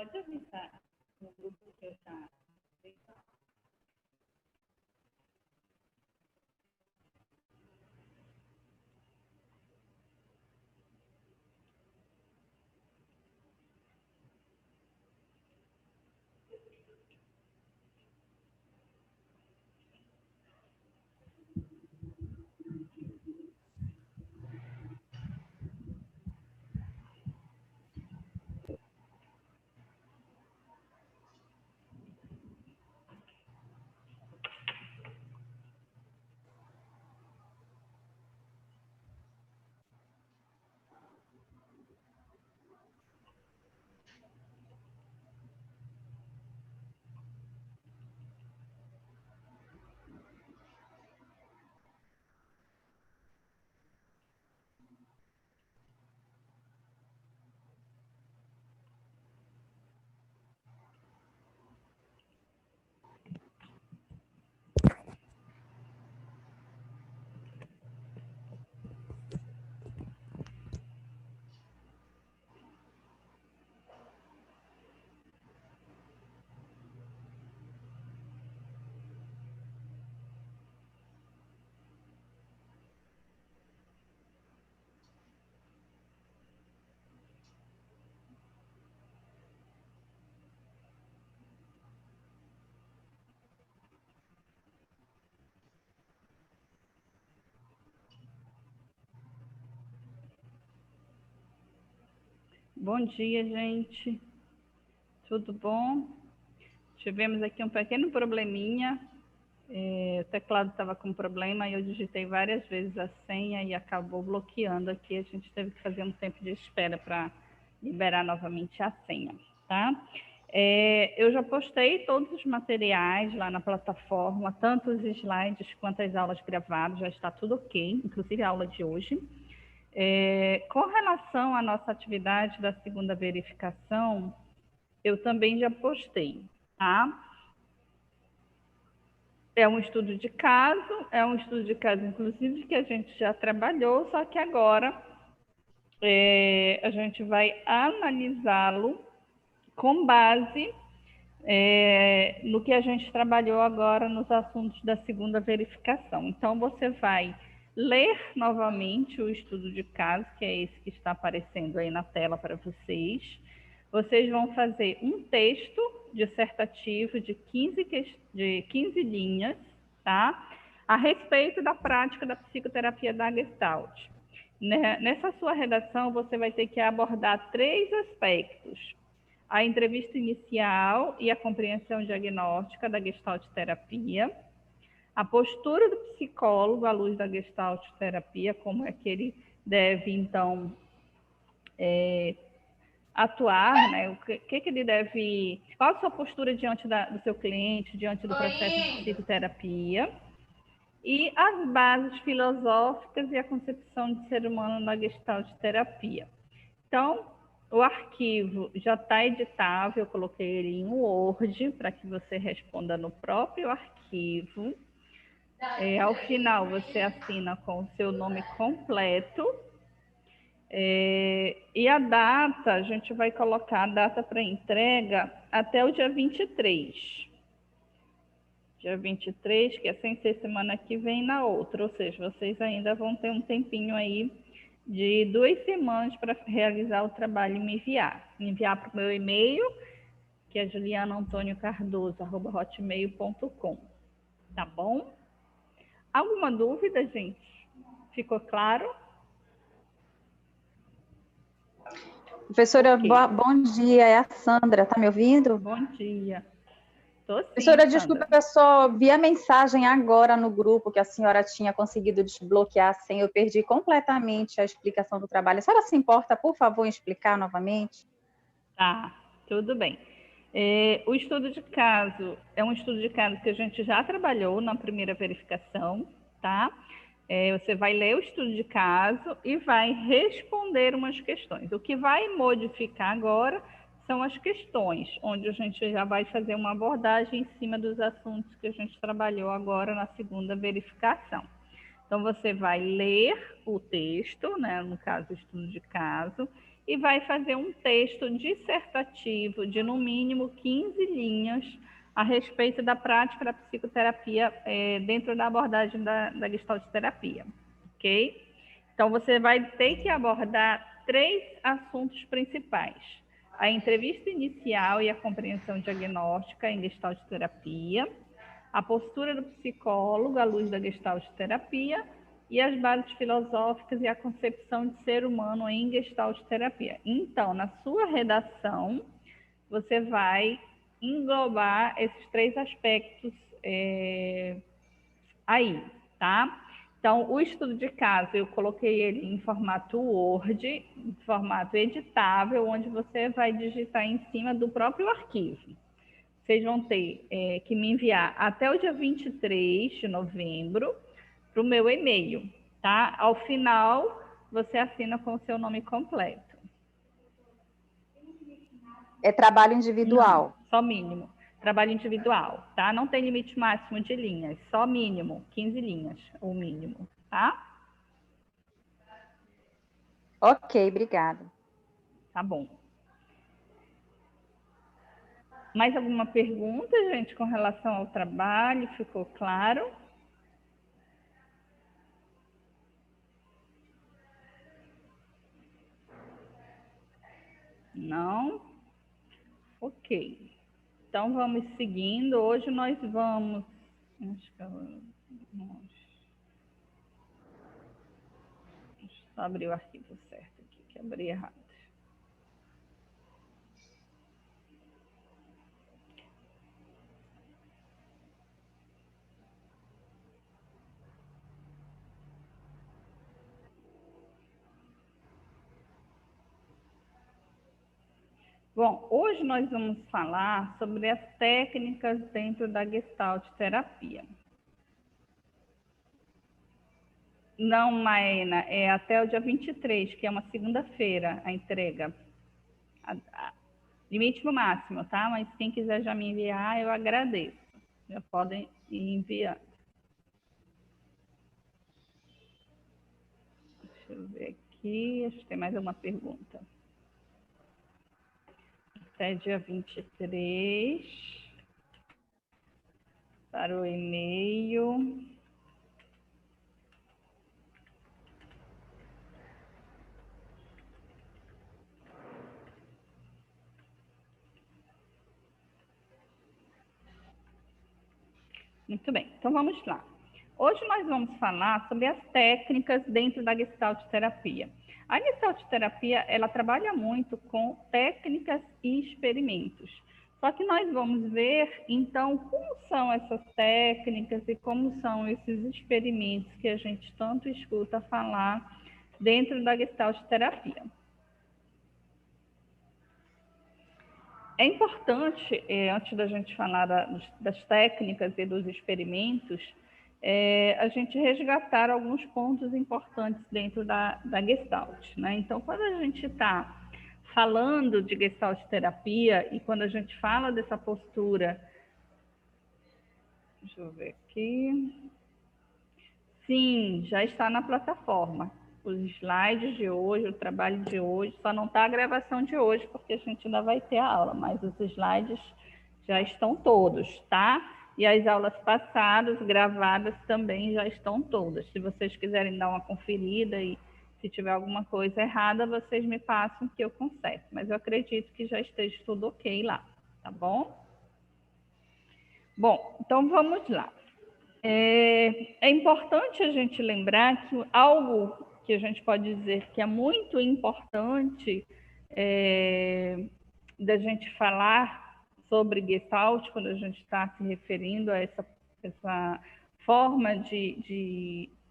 pode avisar no grupo que eu já... Bom dia, gente. Tudo bom? Tivemos aqui um pequeno probleminha. O teclado estava com problema e eu digitei várias vezes a senha e acabou bloqueando aqui. A gente teve que fazer um tempo de espera para liberar novamente a senha, tá? Eu já postei todos os materiais lá na plataforma, tanto os slides quanto as aulas gravadas, já está tudo ok, inclusive a aula de hoje. Com relação à nossa atividade da segunda verificação, eu também já postei, tá? É um estudo de caso, inclusive, que a gente já trabalhou, só que agora a gente vai analisá-lo com base no que a gente trabalhou agora nos assuntos da segunda verificação. Então, você vai ler novamente o estudo de caso, que é esse que está aparecendo aí na tela para vocês. Vocês vão fazer um texto dissertativo de 15 linhas, tá? A respeito da prática da psicoterapia da Gestalt. Nessa sua redação, você vai ter que abordar 3 aspectos: a entrevista inicial e a compreensão diagnóstica da Gestalt terapia, a postura do psicólogo à luz da Gestalt terapia, como é que ele deve, então, atuar, né? O que ele deve... Qual a sua postura diante do seu cliente, diante do processo de psicoterapia, e as bases filosóficas e a concepção de ser humano na Gestalt terapia. Então, o arquivo já está editável, eu coloquei ele em Word para que você responda no próprio arquivo. Ao final, você assina com o seu nome completo. E a data, a gente vai colocar a data para entrega até o dia 23. Dia 23, que é sem ser semana que vem, na outra. Ou seja, vocês ainda vão ter um tempinho aí de 2 semanas para realizar o trabalho e me enviar. Enviar para o meu e-mail, que é julianaantoniocardoso@hotmail.com. Tá bom? Alguma dúvida, gente? Ficou claro? Professora, okay. Bom dia, é a Sandra, tá me ouvindo? Bom dia. Tô sim, professora, desculpa, eu só vi a mensagem agora no grupo que a senhora tinha conseguido desbloquear a senha, eu perdi completamente a explicação do trabalho. A senhora se importa, por favor, em explicar novamente? Tá, tudo bem. O estudo de caso é um estudo de caso que a gente já trabalhou na primeira verificação, tá? Você vai ler o estudo de caso e vai responder umas questões. O que vai modificar agora são as questões, onde a gente já vai fazer uma abordagem em cima dos assuntos que a gente trabalhou agora na segunda verificação. Então, você vai ler o texto, né, no caso, o estudo de caso, e vai fazer um texto dissertativo de, no mínimo, 15 linhas a respeito da prática da psicoterapia dentro da abordagem da Gestalt terapia, ok? Então, você vai ter que abordar 3 assuntos principais: a entrevista inicial e a compreensão diagnóstica em Gestalt terapia, a postura do psicólogo à luz da Gestalt terapia e as bases filosóficas e a concepção de ser humano em Gestalt terapia. Então, na sua redação, você vai englobar esses 3 aspectos aí, tá? Então, o estudo de caso, eu coloquei ele em formato Word, em formato editável, onde você vai digitar em cima do próprio arquivo. Vocês vão ter que me enviar até o dia 23 de novembro para o meu e-mail, tá? Ao final, você assina com o seu nome completo. É trabalho individual? Não, só mínimo. Trabalho individual, tá? Não tem limite máximo de linhas, só mínimo, 15 linhas, o mínimo, tá? Ok, obrigada. Tá bom. Mais alguma pergunta, gente, com relação ao trabalho? Ficou claro? Não? Ok. Então, vamos seguindo. Hoje nós vamos... Deixa eu abrir o arquivo certo aqui, que abri errado. Bom, hoje nós vamos falar sobre as técnicas dentro da Gestalt terapia. Não, Maena, é até o dia 23, que é uma segunda-feira, a entrega. Limite no máximo, tá? Mas quem quiser já me enviar, eu agradeço. Já podem ir enviando. Deixa eu ver aqui, acho que tem mais uma pergunta. Até dia 23, para o e-mail. Muito bem, então vamos lá. Hoje nós vamos falar sobre as técnicas dentro da Gestalt terapia. A Gestalt terapia, ela trabalha muito com técnicas e experimentos. Só que nós vamos ver, então, como são essas técnicas e como são esses experimentos que a gente tanto escuta falar dentro da Gestalt terapia. É importante, antes da gente falar das técnicas e dos experimentos, a gente resgatar alguns pontos importantes dentro da Gestalt, né? Então, quando a gente está falando de Gestalt terapia e quando a gente fala dessa postura, deixa eu ver aqui, sim, já está na plataforma. Os slides de hoje, o trabalho de hoje, só não está a gravação de hoje, porque a gente ainda vai ter a aula, mas os slides já estão todos, tá? E as aulas passadas, gravadas, também já estão todas. Se vocês quiserem dar uma conferida e se tiver alguma coisa errada, vocês me passam que eu conserto. Mas eu acredito que já esteja tudo ok lá, tá bom? Bom, então vamos lá. É importante a gente lembrar que algo que a gente pode dizer que é muito importante da gente falar sobre Gestalt, quando a gente está se referindo a essa forma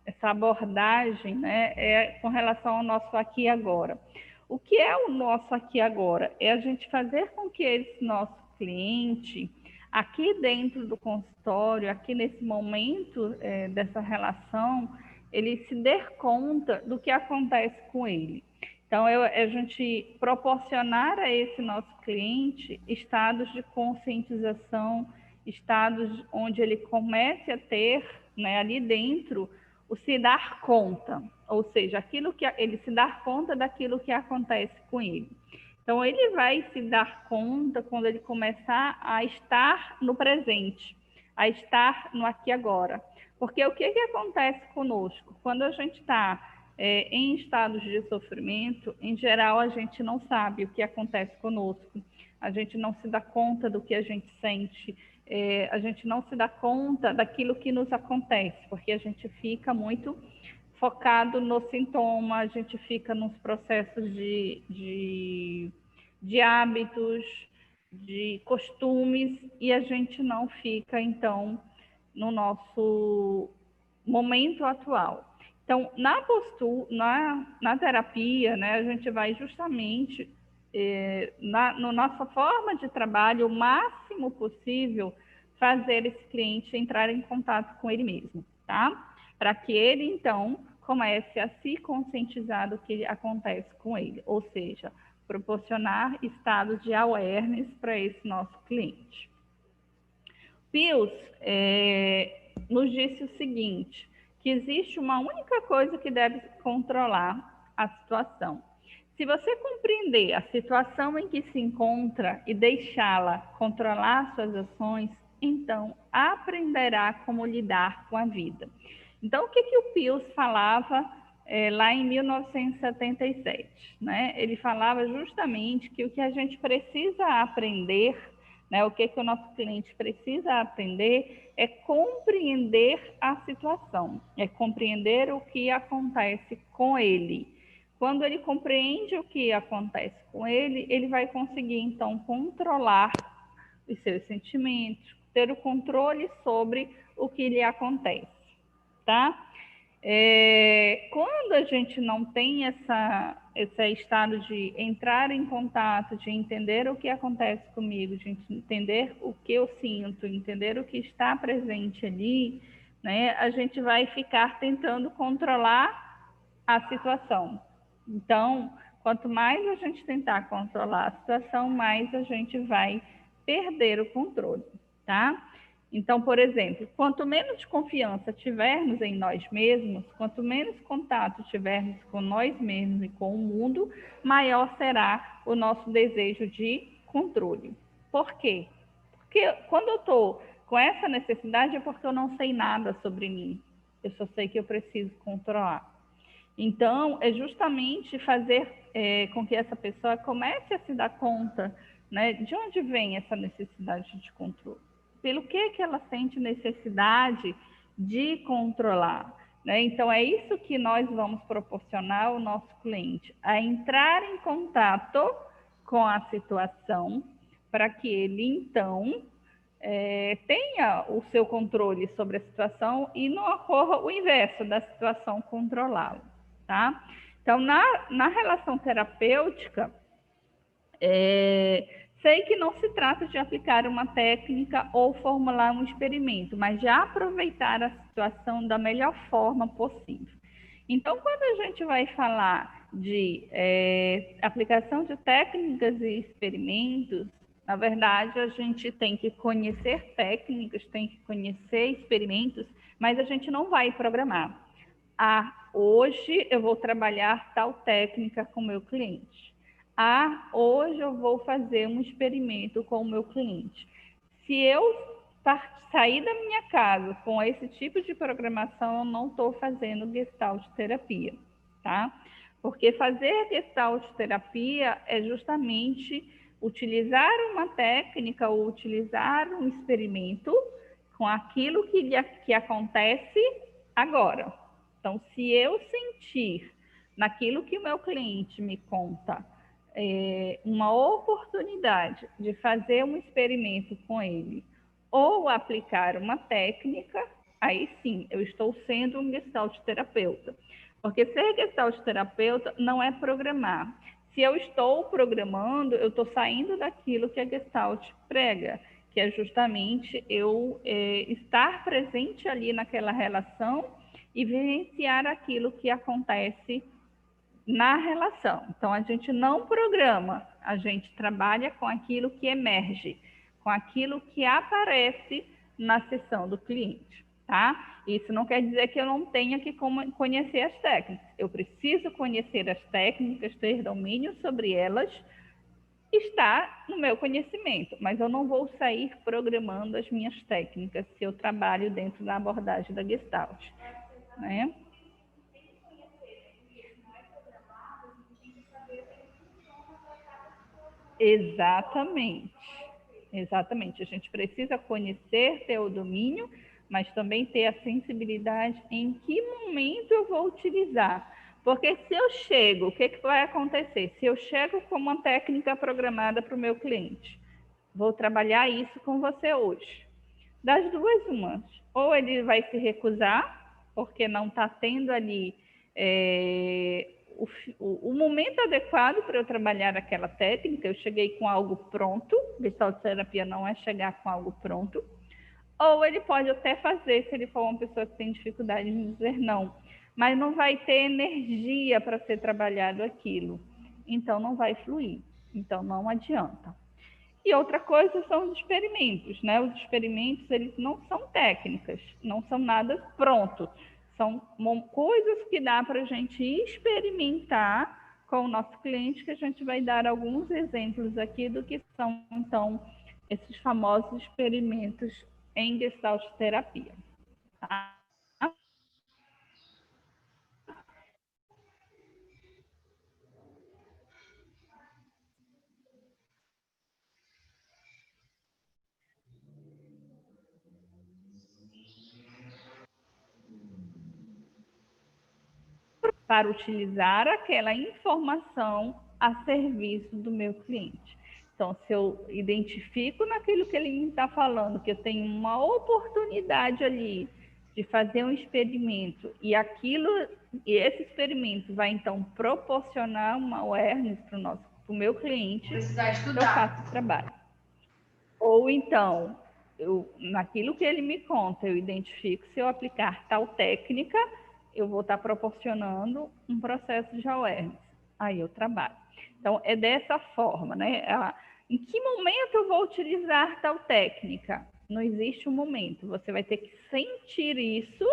essa abordagem, né, é com relação ao nosso aqui e agora. O que é o nosso aqui e agora? É a gente fazer com que esse nosso cliente, aqui dentro do consultório, aqui nesse momento dessa relação, ele se dê conta do que acontece com ele. Então, a gente proporcionar a esse nosso cliente estados de conscientização, estados onde ele comece a ter, né, ali dentro, o se dar conta. ou seja, aquilo que ele se dar conta daquilo que acontece com ele. Então, ele vai se dar conta quando ele começar a estar no presente, a estar no aqui e agora. Porque o que acontece conosco? Quando a gente está em estados de sofrimento, em geral, a gente não sabe o que acontece conosco, a gente não se dá conta do que a gente sente, a gente não se dá conta daquilo que nos acontece, porque a gente fica muito focado no sintoma, a gente fica nos processos de hábitos, de costumes, e a gente não fica, então, no nosso momento atual. Então, na postura, na terapia, né, a gente vai justamente, na nossa forma de trabalho, o máximo possível, fazer esse cliente entrar em contato com ele mesmo, tá? Para que ele, então, comece a se conscientizar do que acontece com ele, ou seja, proporcionar estados de awareness para esse nosso cliente. Pius nos disse o seguinte, que existe uma única coisa que deve controlar a situação. Se você compreender a situação em que se encontra e deixá-la controlar suas ações, então aprenderá como lidar com a vida. Então, o que o Pius falava lá em 1977? Né? Ele falava justamente que o que a gente precisa aprender, né, o que o nosso cliente precisa aprender é compreender a situação, é compreender o que acontece com ele. Quando ele compreende o que acontece com ele, ele vai conseguir, então, controlar os seus sentimentos, ter o controle sobre o que lhe acontece, tá? Quando a gente não tem esse estado de entrar em contato, de entender o que acontece comigo, de entender o que eu sinto, entender o que está presente ali, né, a gente vai ficar tentando controlar a situação. Então, quanto mais a gente tentar controlar a situação, mais a gente vai perder o controle, tá? Então, por exemplo, quanto menos confiança tivermos em nós mesmos, quanto menos contato tivermos com nós mesmos e com o mundo, maior será o nosso desejo de controle. Por quê? Porque quando eu estou com essa necessidade é porque eu não sei nada sobre mim. Eu só sei que eu preciso controlar. Então, é justamente fazer com que essa pessoa comece a se dar conta, né, de onde vem essa necessidade de controle. Pelo que ela sente necessidade de controlar. Né? Então, é isso que nós vamos proporcionar ao nosso cliente, a entrar em contato com a situação, para que ele, então, tenha o seu controle sobre a situação e não ocorra o inverso da situação controlá-lo. Tá? Então, na relação terapêutica, sei que não se trata de aplicar uma técnica ou formular um experimento, mas de aproveitar a situação da melhor forma possível. Então, quando a gente vai falar de aplicação de técnicas e experimentos, na verdade, a gente tem que conhecer técnicas, tem que conhecer experimentos, mas a gente não vai programar. Hoje eu vou trabalhar tal técnica com o meu cliente. Hoje eu vou fazer um experimento com o meu cliente. Se eu sair da minha casa com esse tipo de programação, eu não estou fazendo Gestalt terapia, tá? Porque fazer Gestalt terapia é justamente utilizar uma técnica ou utilizar um experimento com aquilo que acontece agora. Então, se eu sentir naquilo que o meu cliente me conta uma oportunidade de fazer um experimento com ele ou aplicar uma técnica, aí sim, eu estou sendo um Gestalt terapeuta. Porque ser Gestalt terapeuta não é programar. Se eu estou programando, eu estou saindo daquilo que a Gestalt prega, que é justamente eu estar presente ali naquela relação e vivenciar aquilo que acontece na relação. Então, a gente não programa, a gente trabalha com aquilo que emerge, com aquilo que aparece na sessão do cliente. tá? Isso não quer dizer que eu não tenha que conhecer as técnicas. Eu preciso conhecer as técnicas, ter domínio sobre elas, está no meu conhecimento, mas eu não vou sair programando as minhas técnicas se eu trabalho dentro da abordagem da Gestalt, né? Exatamente. Exatamente. A gente precisa conhecer, ter o domínio, mas também ter a sensibilidade em que momento eu vou utilizar. Porque se eu chego, o que vai acontecer? Se eu chego com uma técnica programada para o meu cliente, vou trabalhar isso com você hoje. Das duas, umas. Ou ele vai se recusar, porque não está tendo ali o momento adequado para eu trabalhar aquela técnica. Eu cheguei com algo pronto, Gestalt terapia não é chegar com algo pronto. Ou ele pode até fazer, se ele for uma pessoa que tem dificuldade de dizer não, mas não vai ter energia para ser trabalhado aquilo. Então não vai fluir. Então não adianta. E outra coisa são os experimentos, né? Os experimentos, eles não são técnicas, não são nada pronto. São coisas que dá para a gente experimentar com o nosso cliente, que a gente vai dar alguns exemplos aqui do que são, então, esses famosos experimentos em Gestalt terapia. Tá? Para utilizar aquela informação a serviço do meu cliente. Então, se eu identifico naquilo que ele me está falando, que eu tenho uma oportunidade ali de fazer um experimento e esse experimento vai então proporcionar uma awareness para o meu cliente, eu faço o trabalho. Ou então, naquilo que ele me conta, eu identifico se eu aplicar tal técnica, eu vou estar proporcionando um processo de awareness. Aí eu trabalho. Então, é dessa forma, né? Em que momento eu vou utilizar tal técnica? Não existe um momento. Você vai ter que sentir isso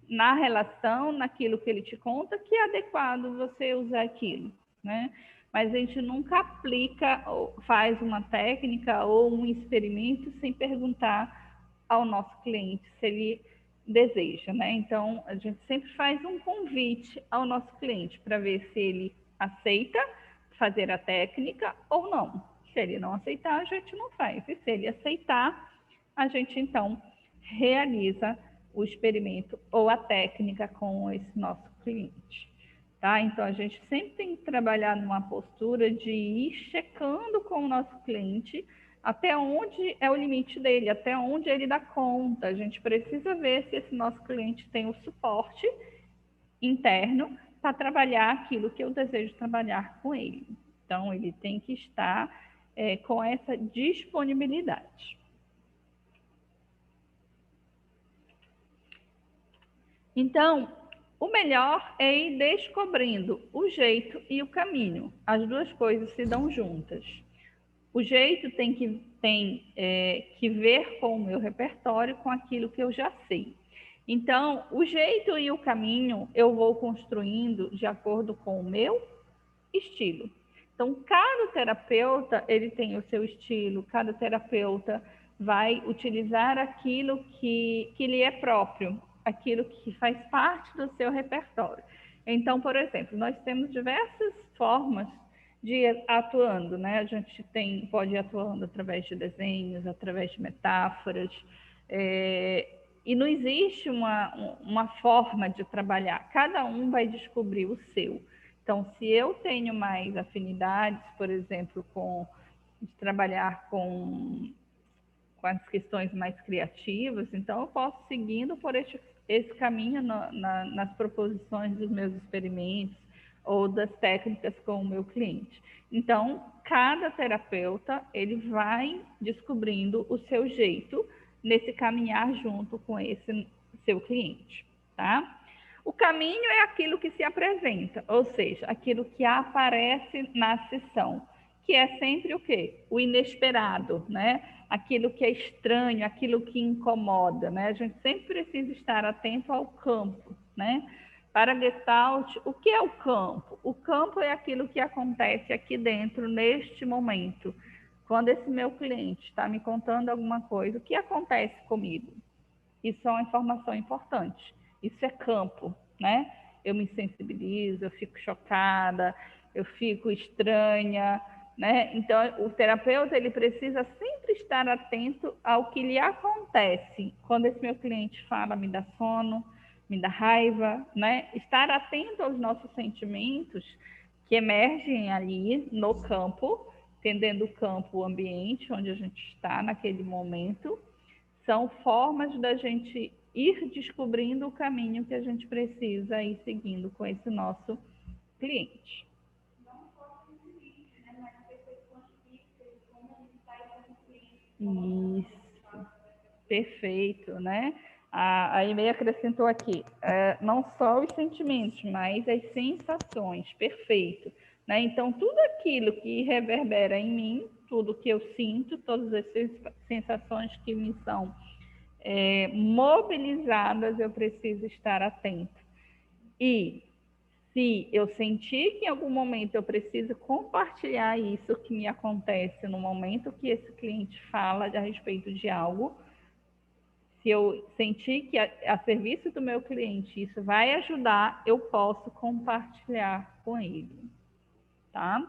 na relação, naquilo que ele te conta, que é adequado você usar aquilo, né? Mas a gente nunca aplica, faz uma técnica ou um experimento sem perguntar ao nosso cliente se ele deseja, né? Então, a gente sempre faz um convite ao nosso cliente para ver se ele aceita fazer a técnica ou não. Se ele não aceitar, a gente não faz. E se ele aceitar, a gente então realiza o experimento ou a técnica com esse nosso cliente. Tá? Então, a gente sempre tem que trabalhar numa postura de ir checando com o nosso cliente até onde é o limite dele, até onde ele dá conta. A gente precisa ver se esse nosso cliente tem o suporte interno para trabalhar aquilo que eu desejo trabalhar com ele. Então, ele tem que estar com essa disponibilidade. Então, o melhor é ir descobrindo o jeito e o caminho. As duas coisas se dão juntas. O jeito tem que ver com o meu repertório, com aquilo que eu já sei. Então, o jeito e o caminho eu vou construindo de acordo com o meu estilo. Então, cada terapeuta ele tem o seu estilo, cada terapeuta vai utilizar aquilo que lhe é próprio, aquilo que faz parte do seu repertório. Então, por exemplo, nós temos diversas formas de ir atuando, né? A gente pode ir atuando através de desenhos, através de metáforas, e não existe uma forma de trabalhar, cada um vai descobrir o seu. Então, se eu tenho mais afinidades, por exemplo, de trabalhar com as questões mais criativas, então eu posso seguindo por esse caminho nas proposições dos meus experimentos ou das técnicas com o meu cliente. Então, cada terapeuta ele vai descobrindo o seu jeito nesse caminhar junto com esse seu cliente, tá? O caminho é aquilo que se apresenta, ou seja, aquilo que aparece na sessão, que é sempre o quê? O inesperado, né? aquilo que é estranho, aquilo que incomoda, né? A gente sempre precisa estar atento ao campo, né? Para Gestalt, o que é o campo? O campo é aquilo que acontece aqui dentro, neste momento. Quando esse meu cliente está me contando alguma coisa, o que acontece comigo? Isso é uma informação importante. Isso é campo, né? Eu me sensibilizo, eu fico chocada, eu fico estranha, né? Então, o terapeuta, ele precisa sempre estar atento ao que lhe acontece. Quando esse meu cliente fala, me dá sono, me dá raiva, né? Estar atento aos nossos sentimentos que emergem ali no campo, entendendo o campo, o ambiente onde a gente está naquele momento, são formas da gente ir descobrindo o caminho que a gente precisa ir seguindo com esse nosso cliente. Isso, perfeito, né? A e-mail acrescentou aqui, não só os sentimentos, mas as sensações, perfeito. Né? Então, tudo aquilo que reverbera em mim, tudo que eu sinto, todas as sensações que me são mobilizadas, eu preciso estar atento. E se eu sentir que em algum momento eu preciso compartilhar isso que me acontece no momento que esse cliente fala a respeito de algo, se eu sentir que a serviço do meu cliente isso vai ajudar, eu posso compartilhar com ele, tá?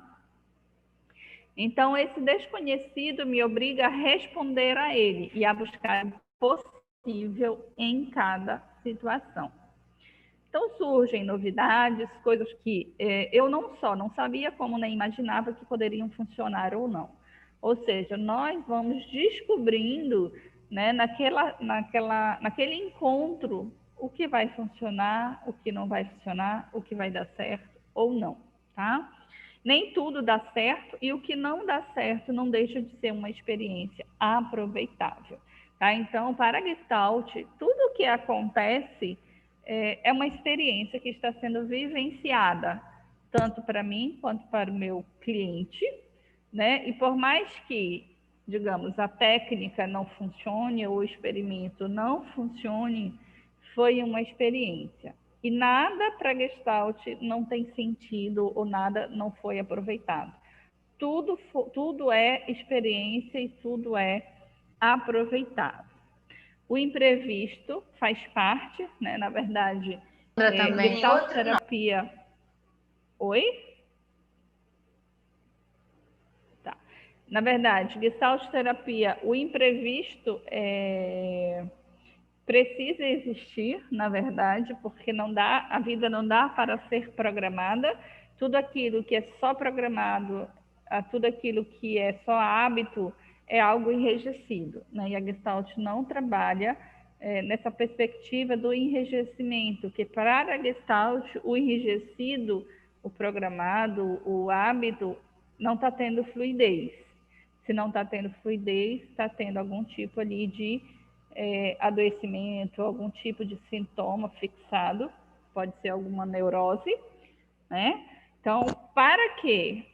Então, esse desconhecido me obriga a responder a ele e a buscar o possível em cada situação. Então, surgem novidades, coisas que eu não sabia como nem imaginava que poderiam funcionar ou não. Ou seja, nós vamos descobrindo, né, naquele encontro o que vai funcionar, o que não vai funcionar, o que vai dar certo ou não, tá? Nem tudo dá certo e o que não dá certo não deixa de ser uma experiência aproveitável, tá? Então, para a Gestalt, tudo o que acontece é uma experiência que está sendo vivenciada, tanto para mim quanto para o meu cliente, né? E por mais que, digamos, a técnica não funcione ou o experimento não funcione, foi uma experiência. E nada para Gestalt não tem sentido ou nada não foi aproveitado. Tudo é experiência e tudo é aproveitado. O imprevisto faz parte, né? Na verdade, Gestalt terapia. Oi? Tá. Na verdade, Gestalt terapia, o imprevisto precisa existir, na verdade, porque não dá, a vida não dá para ser programada. Tudo aquilo que é só programado, tudo aquilo que é só hábito, é algo enrijecido, né? E a Gestalt não trabalha nessa perspectiva do enrijecimento, que para a Gestalt, o enrijecido, o programado, o hábito, não está tendo fluidez. Se não está tendo fluidez, está tendo algum tipo ali de adoecimento, algum tipo de sintoma fixado, pode ser alguma neurose, né? Então, para que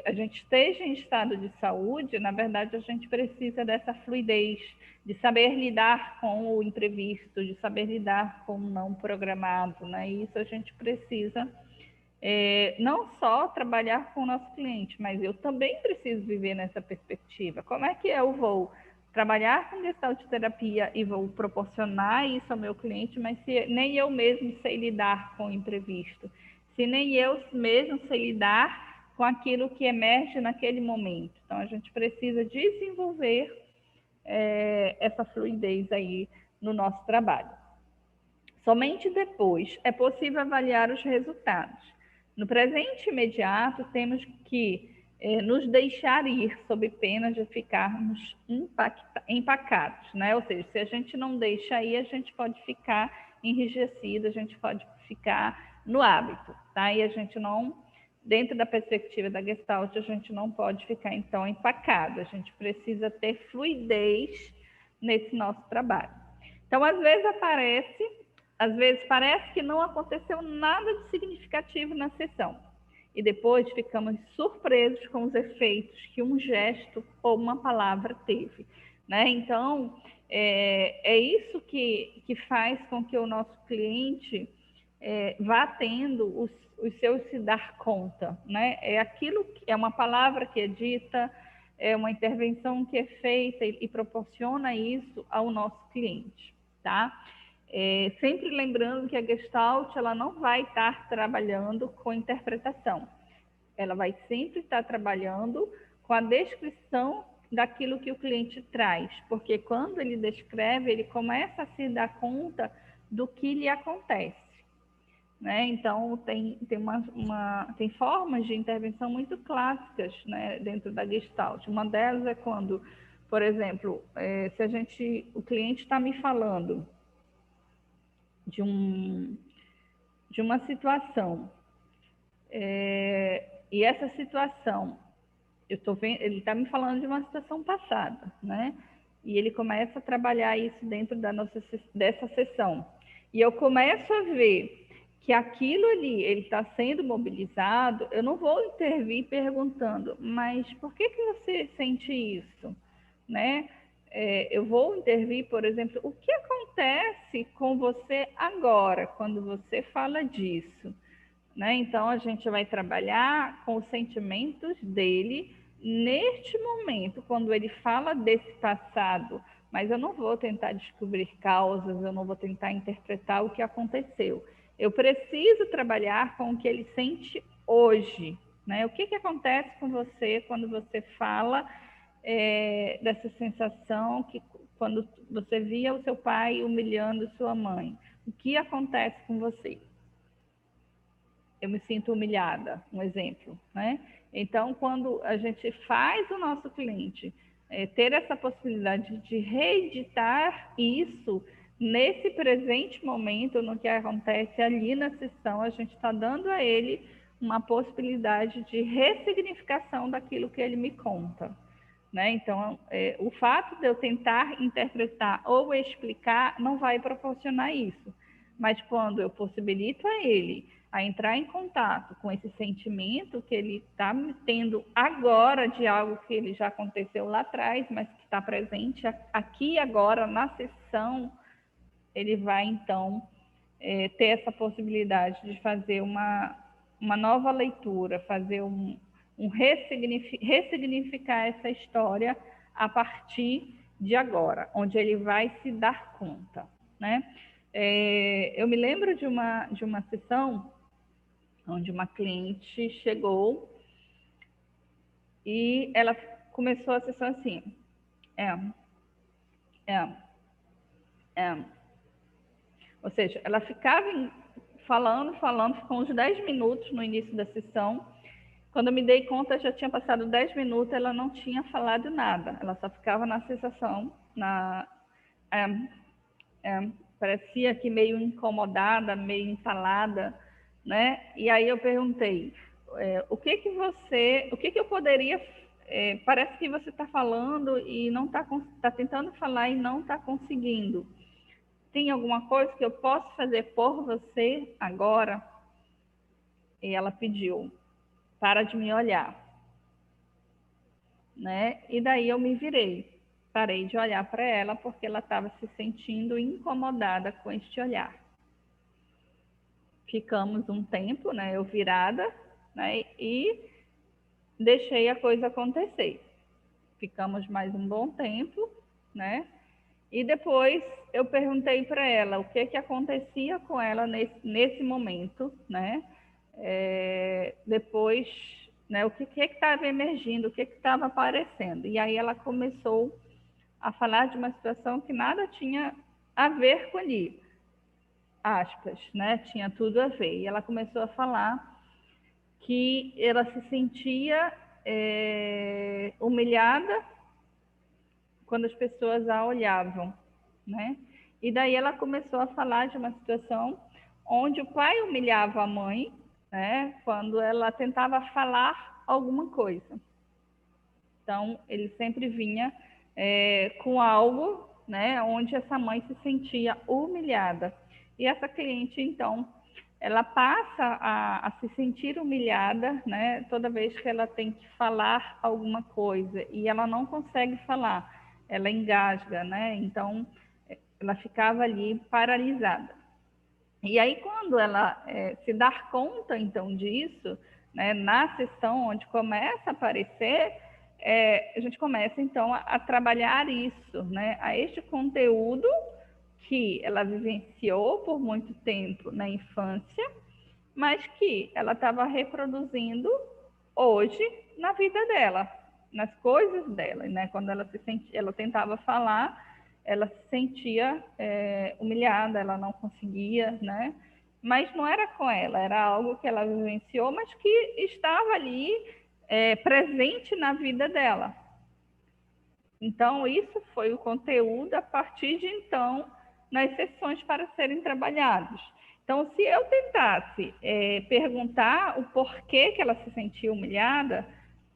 a gente esteja em estado de saúde, na verdade, a gente precisa dessa fluidez, de saber lidar com o imprevisto, de saber lidar com o não programado, né? E isso a gente precisa não só trabalhar com o nosso cliente, mas eu também preciso viver nessa perspectiva. Como é que eu vou trabalhar com Gestalt terapia e vou proporcionar isso ao meu cliente, mas se nem eu mesmo sei lidar com o imprevisto, se nem eu mesmo sei lidar com aquilo que emerge naquele momento. Então, a gente precisa desenvolver essa fluidez aí no nosso trabalho. Somente depois é possível avaliar os resultados. No presente imediato, temos que nos deixar ir sob pena de ficarmos empacados, né? Ou seja, se a gente não deixa ir, a gente pode ficar enrijecido, a gente pode ficar no hábito, tá? E a gente não, dentro da perspectiva da Gestalt, a gente não pode ficar, então, empacado. A gente precisa ter fluidez nesse nosso trabalho. Então, às vezes parece que não aconteceu nada de significativo na sessão. e depois ficamos surpresos com os efeitos que um gesto ou uma palavra teve, né? Então, é isso que faz com que o nosso cliente vá tendo os seus se dar conta, né? É aquilo que é uma palavra que é dita, é uma intervenção que é feita e proporciona isso ao nosso cliente, tá? Sempre lembrando que a Gestalt ela não vai estar trabalhando com interpretação, ela vai sempre estar trabalhando com a descrição daquilo que o cliente traz, porque quando ele descreve, ele começa a se dar conta do que lhe acontece, né? Então, tem formas de intervenção muito clássicas, né, dentro da Gestalt. Uma delas é quando, por exemplo, se o cliente está me falando de uma situação, e essa situação, eu tô vendo, ele está me falando de uma situação passada, né? E ele começa a trabalhar isso dentro dessa sessão. E eu começo a ver que aquilo ali, ele está sendo mobilizado, eu não vou intervir perguntando, mas por que você sente isso? Né? Eu vou intervir, por exemplo, o que acontece com você agora, quando você fala disso? Né? Então, a gente vai trabalhar com os sentimentos dele neste momento, quando ele fala desse passado, mas eu não vou tentar descobrir causas, eu não vou tentar interpretar o que aconteceu. Eu preciso trabalhar com o que ele sente hoje, né? O que acontece com você quando você fala dessa sensação que quando você via o seu pai humilhando sua mãe? O que acontece com você? Eu me sinto humilhada, um exemplo, né? Então, quando a gente faz o nosso cliente ter essa possibilidade de reeditar isso nesse presente momento, no que acontece ali na sessão, a gente está dando a ele uma possibilidade de ressignificação daquilo que ele me conta, né? Então, o fato de eu tentar interpretar ou explicar não vai proporcionar isso, mas quando eu possibilito a ele a entrar em contato com esse sentimento que ele está tendo agora de algo que ele já aconteceu lá atrás, mas que está presente aqui agora na sessão, ele vai então ter essa possibilidade de fazer uma nova leitura, fazer ressignificar essa história a partir de agora, onde ele vai se dar conta, né? Eu me lembro de uma sessão onde uma cliente chegou e ela começou a sessão assim, ou seja, ela ficava falando, ficou uns 10 minutos no início da sessão. Quando eu me dei conta, já tinha passado 10 minutos, ela não tinha falado nada, ela só ficava na sensação, parecia que meio incomodada, meio entalada, né? E aí eu perguntei, o que eu poderia, parece que você está falando e não está tentando falar e não está conseguindo. Tem alguma coisa que eu posso fazer por você agora? E ela pediu, para de me olhar, né? E daí eu me virei, parei de olhar para ela porque ela estava se sentindo incomodada com este olhar. Ficamos um tempo, né, eu virada, né, e deixei a coisa acontecer. Ficamos mais um bom tempo, né, e depois eu perguntei para ela o que acontecia com ela nesse momento, né, depois, né, o que estava emergindo, o que estava aparecendo. E aí ela começou a falar de uma situação que nada tinha a ver com ali, aspas, né? Tinha tudo a ver. E ela começou a falar que ela se sentia humilhada quando as pessoas a olhavam, né? E daí ela começou a falar de uma situação onde o pai humilhava a mãe, né? Quando ela tentava falar alguma coisa. Então, ele sempre vinha com algo, né? Onde essa mãe se sentia humilhada. E essa cliente, então, ela passa a se sentir humilhada, né, toda vez que ela tem que falar alguma coisa e ela não consegue falar, ela engasga, né? Então, ela ficava ali paralisada. E aí, quando ela se dá conta, então, disso, né, na sessão onde começa a aparecer, a gente começa, então, a trabalhar isso, né, a este conteúdo que ela vivenciou por muito tempo na infância, mas que ela estava reproduzindo hoje na vida dela, nas coisas dela, né? Quando ela ela tentava falar, ela se sentia humilhada, ela não conseguia, né? Mas não era com ela, era algo que ela vivenciou, mas que estava ali presente na vida dela. Então, isso foi o conteúdo a partir de então, nas sessões para serem trabalhados. Então, se eu tentasse perguntar o porquê que ela se sentia humilhada,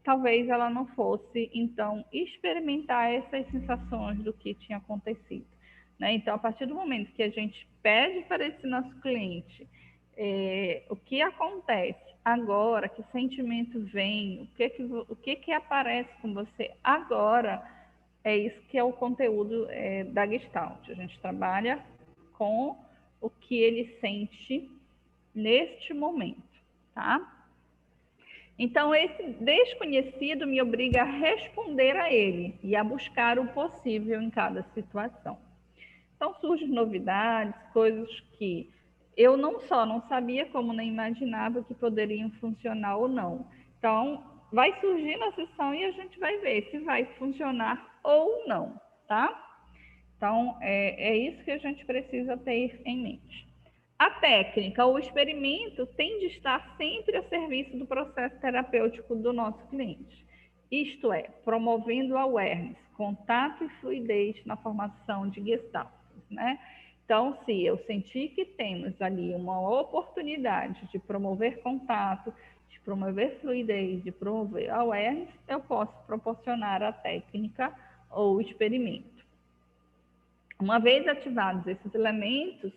talvez ela não fosse, então, experimentar essas sensações do que tinha acontecido. Né? Então, a partir do momento que a gente pede para esse nosso cliente o que acontece agora, que sentimento vem, o que aparece com você agora, é isso que é o conteúdo da Gestalt. A gente trabalha com o que ele sente neste momento, tá? Então, esse desconhecido me obriga a responder a ele e a buscar o possível em cada situação. Então, surgem novidades, coisas que eu não só não sabia, como nem imaginava que poderiam funcionar ou não. Então, vai surgir na sessão e a gente vai ver se vai funcionar ou não, tá? Então, é isso que a gente precisa ter em mente. A técnica, o experimento, tem de estar sempre a serviço do processo terapêutico do nosso cliente. Isto é, promovendo awareness, contato e fluidez na formação de Gestalt, né? Então, se eu sentir que temos ali uma oportunidade de promover contato, de promover fluidez, de promover awareness, eu posso proporcionar a técnica ou o experimento. Uma vez ativados esses elementos,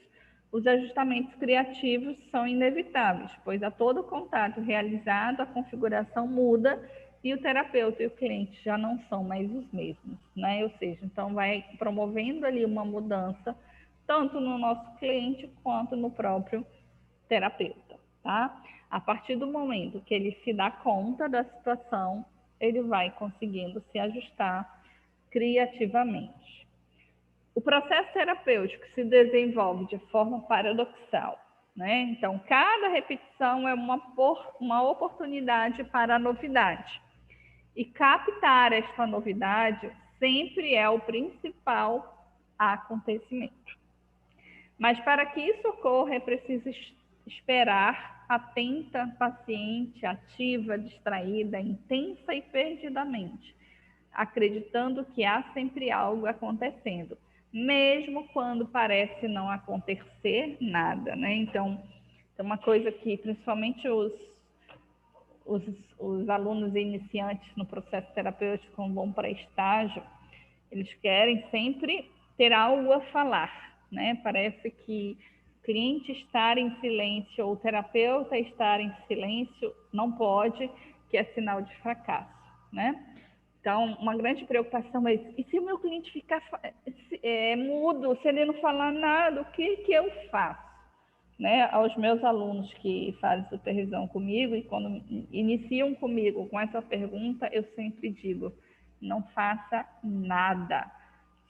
os ajustamentos criativos são inevitáveis, pois a todo contato realizado, a configuração muda e o terapeuta e o cliente já não são mais os mesmos, né? Ou seja, então vai promovendo ali uma mudança, tanto no nosso cliente quanto no próprio terapeuta, tá? A partir do momento que ele se dá conta da situação, ele vai conseguindo se ajustar criativamente. O processo terapêutico se desenvolve de forma paradoxal, né? Então, cada repetição é uma oportunidade para a novidade. E captar esta novidade sempre é o principal acontecimento. Mas para que isso ocorra, é preciso esperar atenta, paciente, ativa, distraída, intensa e perdidamente, acreditando que há sempre algo acontecendo, mesmo quando parece não acontecer nada, né? Então, é uma coisa que principalmente os alunos iniciantes no processo terapêutico, quando vão para estágio, eles querem sempre ter algo a falar, né? Parece que o cliente estar em silêncio ou o terapeuta estar em silêncio não pode, que é sinal de fracasso, né? Então, uma grande preocupação é: e se o meu cliente ficar mudo, se ele não falar nada, o que eu faço? Né? Aos meus alunos que fazem supervisão comigo e quando iniciam comigo com essa pergunta, eu sempre digo: não faça nada.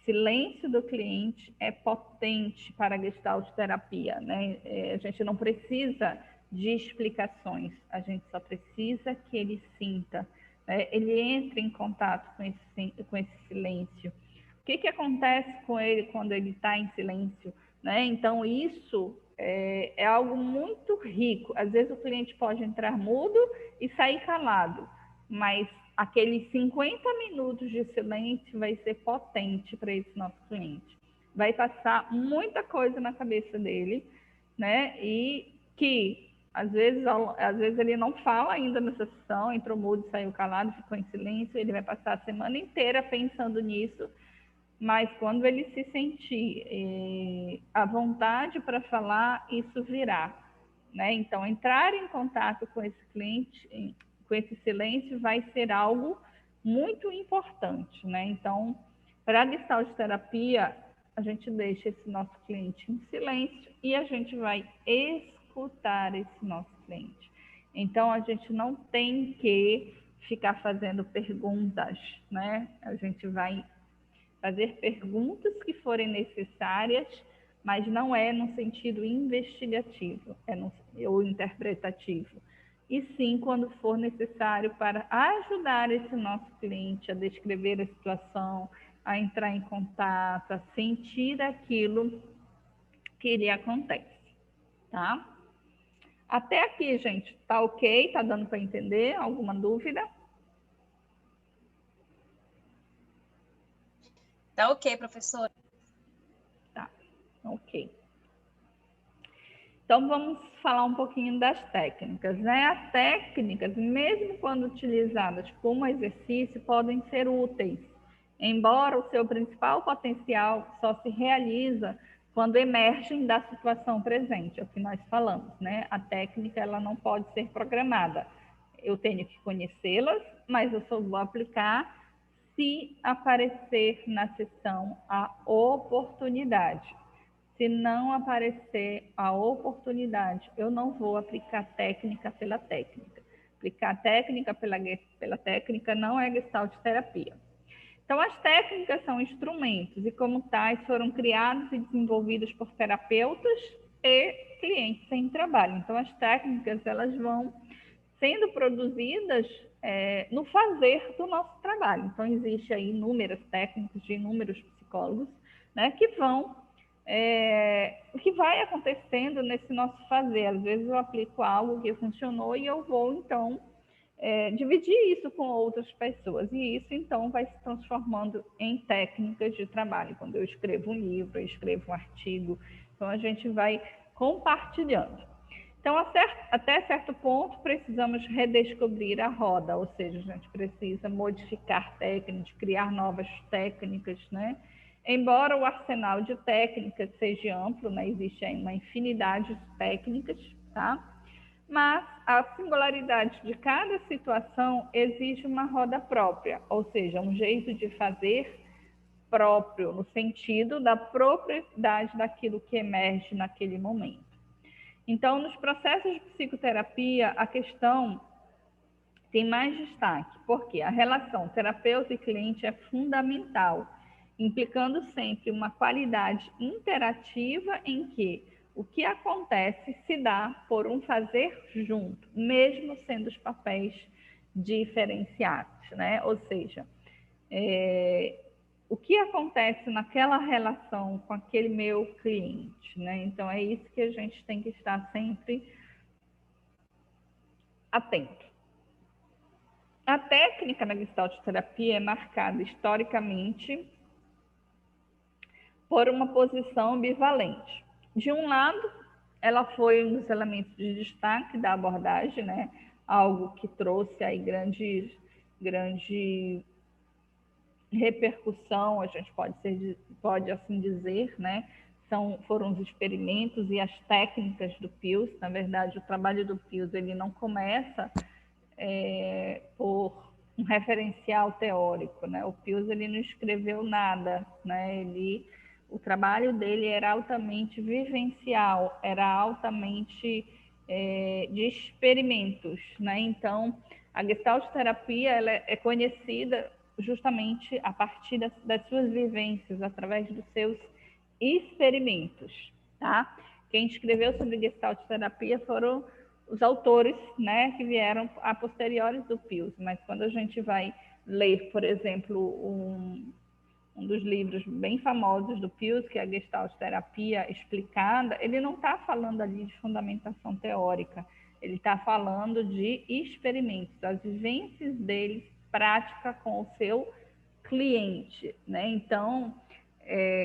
Silêncio do cliente é potente para a Gestalt terapia, né? A gente não precisa de explicações, a gente só precisa que ele sinta, né? Ele entre em contato com esse silêncio. O que acontece com ele quando ele está em silêncio, né? Então, isso é algo muito rico. Às vezes o cliente pode entrar mudo e sair calado, mas aqueles 50 minutos de silêncio vai ser potente para esse nosso cliente. Vai passar muita coisa na cabeça dele, né? E que às vezes ele não fala ainda na sessão, entrou mudo, saiu calado, ficou em silêncio, ele vai passar a semana inteira pensando nisso, mas quando ele se sentir à vontade para falar, isso virá. né? Então, entrar em contato com esse cliente, com esse silêncio, vai ser algo muito importante, né? Então, para a Gestalt terapia, a gente deixa esse nosso cliente em silêncio e a gente vai escutar esse nosso cliente. Então, a gente não tem que ficar fazendo perguntas, né? A gente vai fazer perguntas que forem necessárias, mas não é no sentido investigativo, ou interpretativo, e sim quando for necessário para ajudar esse nosso cliente a descrever a situação, a entrar em contato, a sentir aquilo que lhe acontece, tá? Até aqui, gente, tá ok? Tá dando para entender? Alguma dúvida? Tá ok, professora. Tá, ok. Então, vamos falar um pouquinho das técnicas, né? As técnicas, mesmo quando utilizadas como exercício, podem ser úteis, embora o seu principal potencial só se realiza quando emergem da situação presente, é o que nós falamos, né? A técnica, ela não pode ser programada. Eu tenho que conhecê-las, mas eu só vou aplicar se aparecer na sessão a oportunidade. Se não aparecer a oportunidade, eu não vou aplicar técnica pela técnica. Aplicar técnica pela técnica não é Gestalt terapia. Então, as técnicas são instrumentos e, como tais, foram criados e desenvolvidos por terapeutas e clientes em trabalho. Então, as técnicas, elas vão sendo produzidas no fazer do nosso trabalho. Então, existe aí inúmeras técnicas de inúmeros psicólogos, né, que vão o que vai acontecendo nesse nosso fazer. Às vezes eu aplico algo que funcionou e eu vou, então, dividir isso com outras pessoas. E isso, então, vai se transformando em técnicas de trabalho. Quando eu escrevo um livro, eu escrevo um artigo, então a gente vai compartilhando. Então, até certo ponto, precisamos redescobrir a roda, ou seja, a gente precisa modificar técnicas, criar novas técnicas, né? Embora o arsenal de técnicas seja amplo, né? Existe aí uma infinidade de técnicas, tá? Mas a singularidade de cada situação exige uma roda própria, ou seja, um jeito de fazer próprio, no sentido da propriedade daquilo que emerge naquele momento. Então, nos processos de psicoterapia, a questão tem mais destaque, porque a relação terapeuta e cliente é fundamental, implicando sempre uma qualidade interativa em que o que acontece se dá por um fazer junto, mesmo sendo os papéis diferenciados, né? Ou seja, o que acontece naquela relação com aquele meu cliente, né? Então, é isso que a gente tem que estar sempre atento. A técnica na Gestalt terapia é marcada historicamente por uma posição ambivalente. De um lado, ela foi um dos elementos de destaque da abordagem, né? Algo que trouxe aí grande repercussão, a gente pode assim dizer, né? Foram os experimentos e as técnicas do Pius. Na verdade, o trabalho do Pius ele não começa por um referencial teórico, né? O Pius ele não escreveu nada, né? O trabalho dele era altamente vivencial, era altamente de experimentos, né? Então, a Gestalt terapia ela é conhecida justamente a partir das suas vivências, através dos seus experimentos, tá? Quem escreveu sobre Gestalt terapia foram os autores, né, que vieram a posteriores do Pius, mas quando a gente vai ler, por exemplo, um dos livros bem famosos do Pius, que é a Gestalt terapia explicada, ele não está falando ali de fundamentação teórica, ele está falando de experimentos, as vivências dele, prática com o seu cliente, né? Então,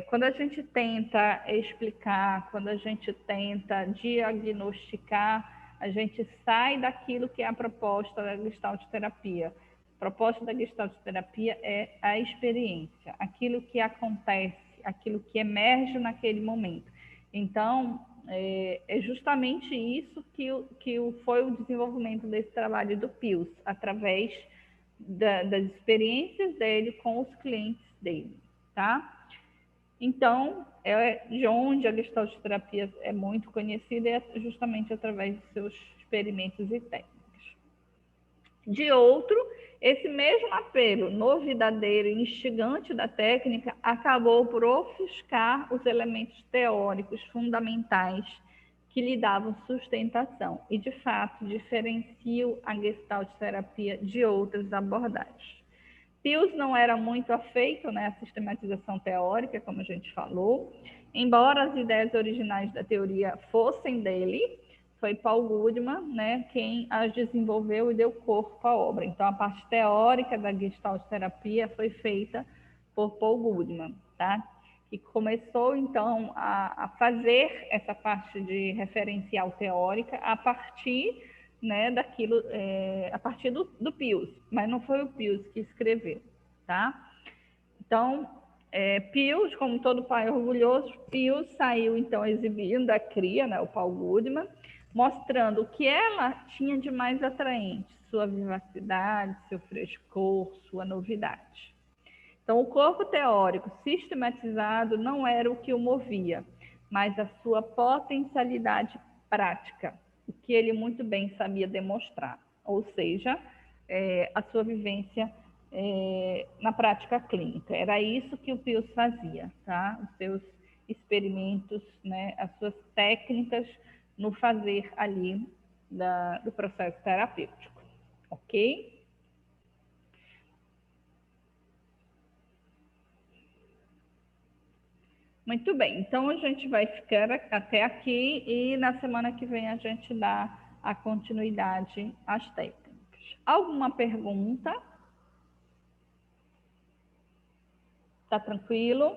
quando a gente tenta explicar, quando a gente tenta diagnosticar, a gente sai daquilo que é a proposta da Gestalt terapia. A proposta da Gestalt terapia é a experiência, aquilo que acontece, aquilo que emerge naquele momento. Então, é justamente isso que foi o desenvolvimento desse trabalho do Pius, através das experiências dele com os clientes dele, tá? Então, de onde a Gestalt terapia é muito conhecida é justamente através de seus experimentos e técnicas. De outro, esse mesmo apelo novidadeiro e instigante da técnica acabou por ofuscar os elementos teóricos fundamentais que lhe davam sustentação e, de fato, diferenciam a Gestalt terapia de outras abordagens. Pius não era muito afeito, né, à sistematização teórica, como a gente falou, embora as ideias originais da teoria fossem dele. Foi Paul Goodman, né, quem as desenvolveu e deu corpo à obra. Então, a parte teórica da Gestalt terapia foi feita por Paul Goodman, tá? E começou, então, a fazer essa parte de referencial teórica a partir, né, daquilo, a partir do Pius, mas não foi o Pius que escreveu, tá? Então, Pius, como todo pai orgulhoso, Pius saiu, então, exibindo a cria, né, o Paul Goodman, mostrando o que ela tinha de mais atraente, sua vivacidade, seu frescor, sua novidade. Então, o corpo teórico sistematizado não era o que o movia, mas a sua potencialidade prática, o que ele muito bem sabia demonstrar, ou seja, a sua vivência na prática clínica. Era isso que o Pius fazia, tá? Os seus experimentos, né, as suas técnicas no fazer ali do processo terapêutico, ok? Muito bem, então a gente vai ficar até aqui e na semana que vem a gente dá a continuidade às técnicas. Alguma pergunta? Tá tranquilo?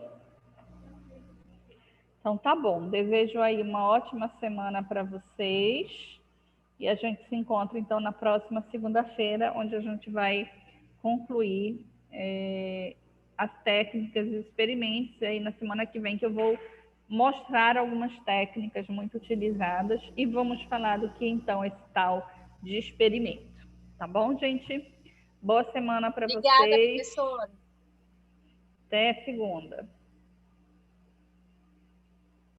Então tá bom, desejo aí uma ótima semana para vocês e a gente se encontra então na próxima segunda-feira, onde a gente vai concluir as técnicas e experimentos aí na semana que vem, que eu vou mostrar algumas técnicas muito utilizadas e vamos falar do que então esse tal de experimento. Tá bom, gente? Boa semana para vocês. Obrigada, professora. Até segunda.